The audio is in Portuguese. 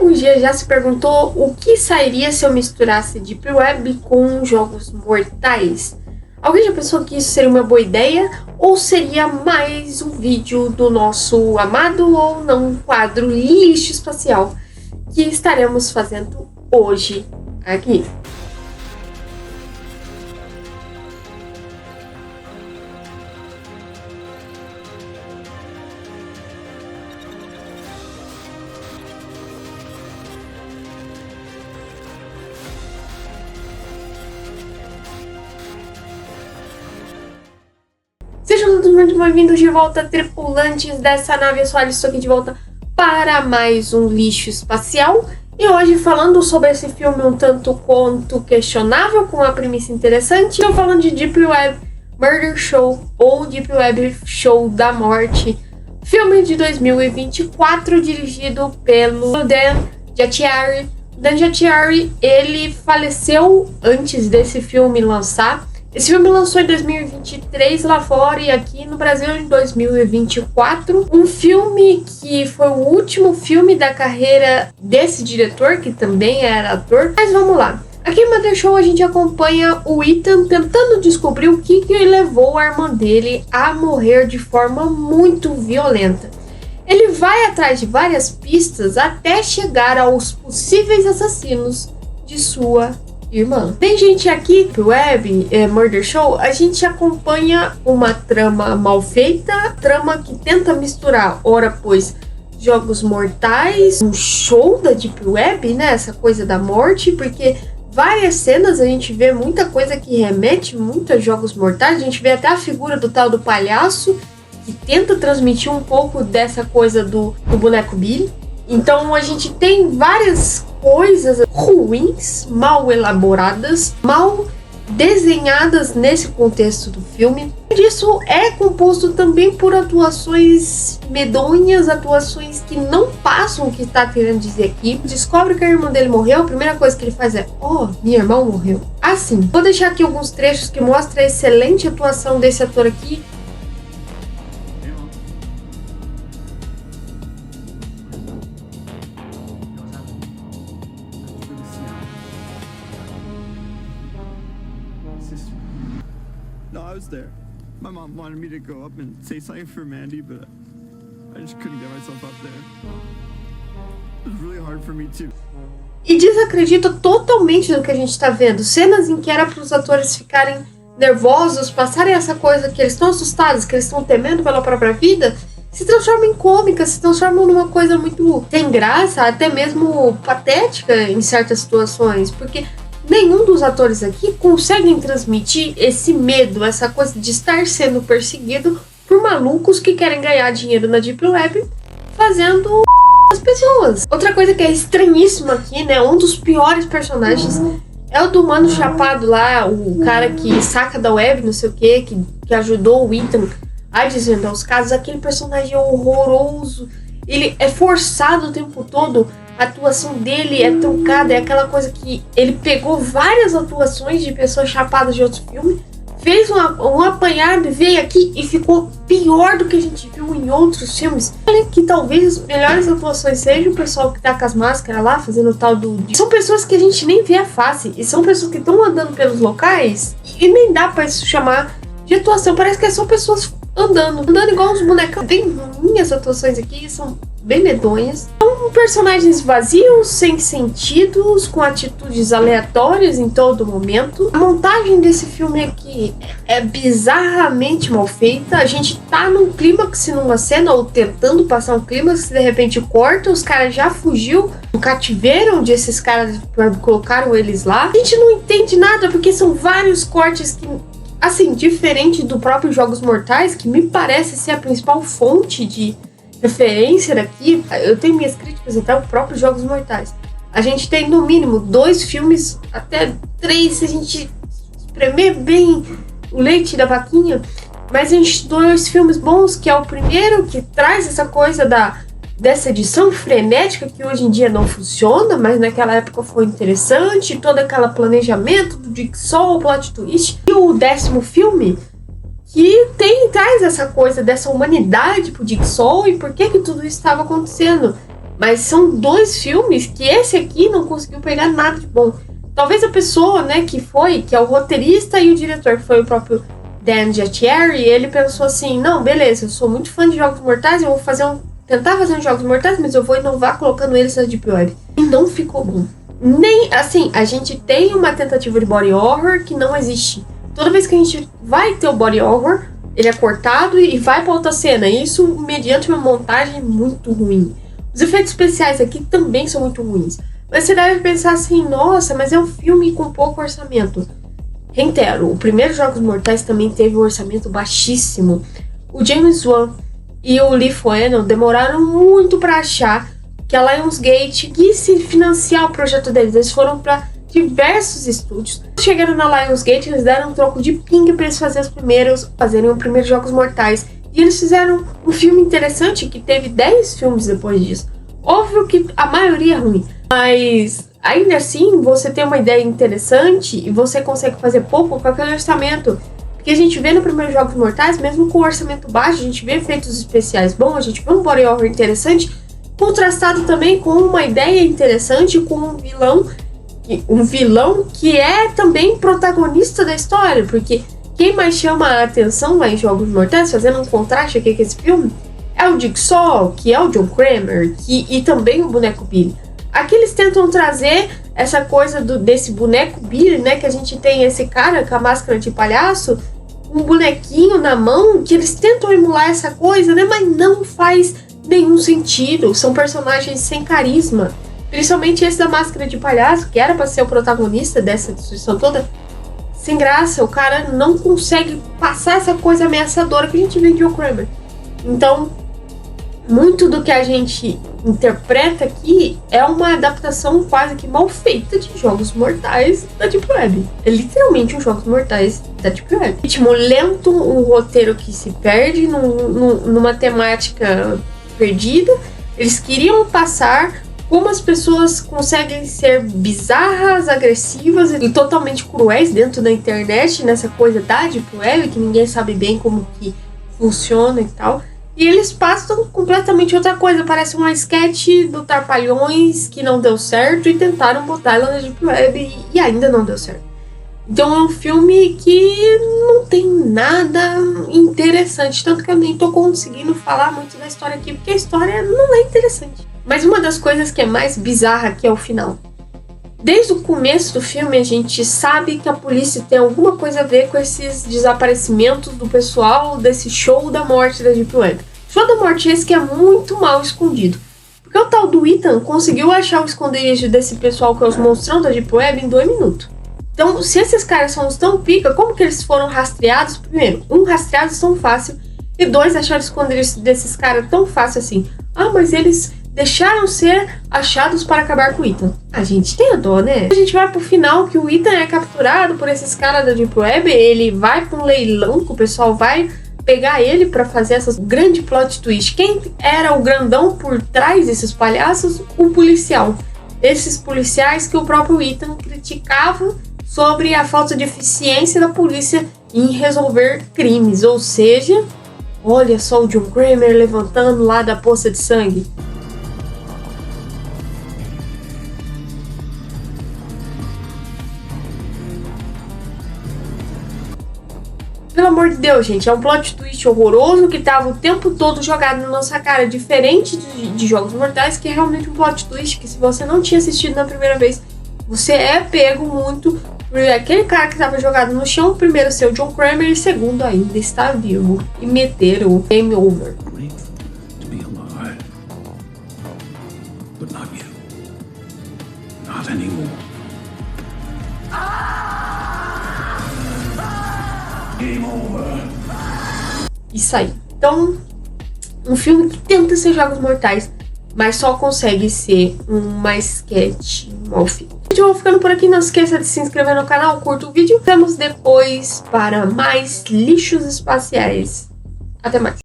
alguns dias já se perguntou o que sairia se eu misturasse Deep Web com Jogos Mortais? Alguém já pensou que isso seria uma boa ideia? Ou seria mais um vídeo do nosso amado ou não quadro Lixo Espacial que estaremos fazendo hoje aqui? Sejam todos muito bem-vindos de volta, tripulantes dessa nave. Eu sou a Alice, estou aqui de volta para mais um Lixo Espacial. E hoje falando sobre esse filme um tanto quanto questionável, com uma premissa interessante. Estou falando de Deep Web Murder Show, ou Deep Web Show da Morte. Filme de 2024, dirigido pelo Dan Jatiari. Dan Jatiari, ele faleceu antes desse filme lançar. Esse filme lançou em 2023 lá fora e aqui no Brasil em 2024. Um filme que foi o último filme da carreira desse diretor, que também era ator. Mas vamos lá. Aqui no Murder Show a gente acompanha o Ethan tentando descobrir o que levou a irmã dele a morrer de forma muito violenta. Ele vai atrás de várias pistas até chegar aos possíveis assassinos de sua irmã. Tem gente aqui no Web Murder Show, a gente acompanha uma trama mal feita, trama que tenta misturar, ora pois, jogos mortais, um show da Deep Web, né, essa coisa da morte, porque várias cenas a gente vê muita coisa que remete muito a jogos mortais, a gente vê até a figura do tal do palhaço, que tenta transmitir um pouco dessa coisa do boneco Billy. Então a gente tem várias coisas ruins, mal elaboradas, mal desenhadas nesse contexto do filme. Isso é composto também por atuações medonhas, atuações que não passam o que está querendo dizer aqui. Descobre que a irmã dele morreu, a primeira coisa que ele faz é: oh, minha irmã morreu. Assim, vou deixar aqui alguns trechos que mostram a excelente atuação desse ator aqui. No, I was there. My mom wanted me to go up and say something for Mandy, but I just couldn't get myself up there. It was really hard for me too. E desacredita totalmente do que a gente tá vendo. Cenas em que era para os atores ficarem nervosos, passarem essa coisa que eles estão assustados, que eles estão temendo pela própria vida, se transformam em cômicas, se transformam numa coisa muito sem graça, até mesmo patética em certas situações, porque nenhum dos atores aqui conseguem transmitir esse medo, essa coisa de estar sendo perseguido por malucos que querem ganhar dinheiro na Deep Web fazendo as pessoas. Outra coisa que é estranhíssima aqui, né? Um dos piores personagens é o do mano chapado lá, o cara que saca da web, não sei o que ajudou o Ethan a desvendar os casos. Aquele personagem é horroroso. Ele é forçado o tempo todo. A atuação dele é truncada, é aquela coisa que ele pegou várias atuações de pessoas chapadas de outros filmes, fez um apanhado e veio aqui e ficou pior do que a gente viu em outros filmes. Olha que talvez as melhores atuações sejam o pessoal que tá com as máscaras lá, fazendo o tal do... São pessoas que a gente nem vê a face, e são pessoas que estão andando pelos locais, e nem dá pra isso chamar de atuação, parece que são pessoas andando igual uns bonecos. Bem ruins as atuações aqui, são bem medonhas. São personagens vazios, sem sentidos, com atitudes aleatórias em todo momento. A montagem desse filme aqui é bizarramente mal feita. A gente tá num clímax numa cena, ou tentando passar um clímax, de repente corta, os caras já fugiu do cativeiro onde esses caras colocaram eles lá. A gente não entende nada, porque são vários cortes que, assim, diferente do próprio Jogos Mortais, que me parece ser a principal fonte de referência daqui. Eu tenho minhas críticas até o próprio Jogos Mortais. A gente tem no mínimo 2 filmes, até 3 se a gente espremer bem o leite da vaquinha, mas a gente tem 2 filmes bons, que é o primeiro, que traz essa coisa dessa edição frenética que hoje em dia não funciona, mas naquela época foi interessante, todo aquele planejamento do Jigsaw, o plot twist. E o 10º filme, que traz essa coisa dessa humanidade pro Jigsaw e por que tudo isso estava acontecendo. Mas são 2 filmes que esse aqui não conseguiu pegar nada de bom. Talvez a pessoa, né, que é o roteirista e o diretor, que foi o próprio Dan Jattieri, ele pensou assim, não, beleza, eu sou muito fã de Jogos Mortais, eu vou tentar fazer uns Jogos Mortais, mas eu vou inovar colocando eles na Deep Web. E não ficou bom. Nem, assim, a gente tem uma tentativa de body horror que não existe. Toda vez que a gente vai ter o body horror, ele é cortado e vai pra outra cena. Isso mediante uma montagem muito ruim. Os efeitos especiais aqui também são muito ruins. Mas você deve pensar assim, nossa, mas é um filme com pouco orçamento. Reitero, o primeiro Jogos Mortais também teve um orçamento baixíssimo. O James Wan e o Lee Fueno demoraram muito para achar que a Lionsgate quis financiar o projeto deles. Eles foram para diversos estúdios. Chegaram na Lionsgate, eles deram um troco de pinga para eles fazerem os primeiros Jogos Mortais. E eles fizeram um filme interessante que teve 10 filmes depois disso. Óbvio que a maioria é ruim, mas ainda assim você tem uma ideia interessante e você consegue fazer pouco com aquele orçamento. Porque a gente vê no primeiro Jogos Mortais, mesmo com orçamento baixo, a gente vê efeitos especiais bons, a gente vê um body horror interessante, contrastado também com uma ideia interessante, com um vilão que é também protagonista da história, porque quem mais chama a atenção lá em Jogos Mortais, fazendo um contraste aqui com esse filme, é o Jigsaw, que é o John Kramer, e também o boneco Billy. Aqui eles tentam trazer essa coisa desse boneco Billy, né, que a gente tem esse cara com a máscara de palhaço, um bonequinho na mão, que eles tentam emular essa coisa, né, mas não faz nenhum sentido. São personagens sem carisma, principalmente esse da máscara de palhaço, que era para ser o protagonista dessa destruição toda. Sem graça, o cara não consegue passar essa coisa ameaçadora que a gente vê em John Kramer. Então, muito do que a gente interpreta aqui é uma adaptação quase que mal feita de Jogos Mortais da Deep Web. É literalmente um Jogos Mortais da Deep Web. Ritmo lento, um roteiro que se perde numa temática perdida. Eles queriam passar como as pessoas conseguem ser bizarras, agressivas e totalmente cruéis dentro da internet, nessa coisa da Deep Web, que ninguém sabe bem como que funciona e tal. E eles passam completamente outra coisa. Parece uma sketch do Trapalhões que não deu certo e tentaram botar ela na Deep Web e ainda não deu certo. Então é um filme que não tem nada interessante. Tanto que eu nem tô conseguindo falar muito da história aqui, porque a história não é interessante. Mas uma das coisas que é mais bizarra aqui é o final. Desde o começo do filme a gente sabe que a polícia tem alguma coisa a ver com esses desaparecimentos do pessoal desse show da morte da Deep Web. Show da morte esse que é muito mal escondido. Porque o tal do Ethan conseguiu achar o esconderijo desse pessoal que é os monstrão da Deep Web em 2 minutos. Então, se esses caras são tão pica, como que eles foram rastreados? Primeiro, rastreados tão fácil, e 2, achar o esconderijo desses caras tão fácil assim. Ah, mas eles deixaram ser achados para acabar com o Ethan. A gente tem a dó, né? A gente vai pro final que o Ethan é capturado por esses caras da Deep Web, ele vai pra um leilão que o pessoal vai pegar ele pra fazer essas grande plot twist. Quem era o grandão por trás desses palhaços? O policial. Esses policiais que o próprio Ethan criticava sobre a falta de eficiência da polícia em resolver crimes. Ou seja, olha só o John Kramer levantando lá da poça de sangue. Pelo amor de Deus, gente, é um plot twist horroroso que tava o tempo todo jogado na nossa cara, diferente de Jogos Mortais, que é realmente um plot twist que se você não tinha assistido na primeira vez, você é pego muito por aquele cara que tava jogado no chão, primeiro ser o John Kramer e segundo ainda está vivo e meter o game over. Isso aí. Então, um filme que tenta ser Jogos Mortais, mas só consegue ser uma sketch mal feita. Eu vou ficando por aqui. Não esqueça de se inscrever no canal, curta o vídeo. Vemos depois para mais lixos espaciais. Até mais.